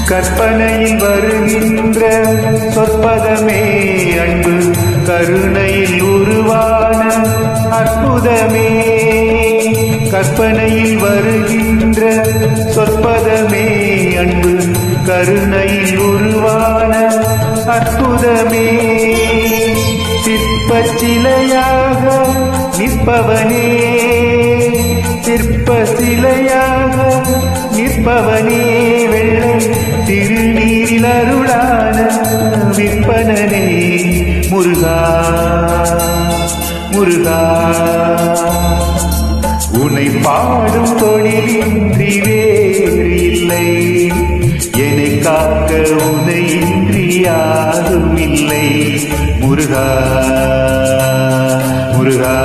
கற்பனையில் வருகின்ற சொற்பதமே அன்பு கருணையில் உருவான அற்புதமே. கற்பனையில் வருகின்ற சொற்பதமே அன்பு கருணையில் உருவான அற்புதமே. சிற்ப சிலையாக நிற்பவனே, சிற்ப சிலையாக நிற்பவனே, வெள்ளை திருநீரில் அருளான விற்பனனே முருகா முருகா. உன்னை பாடும் தொழிலின்றி வேறு இல்லை, என்னை காக்க உன்னை இன்றி யாரும் இல்லை முருகா முருகா.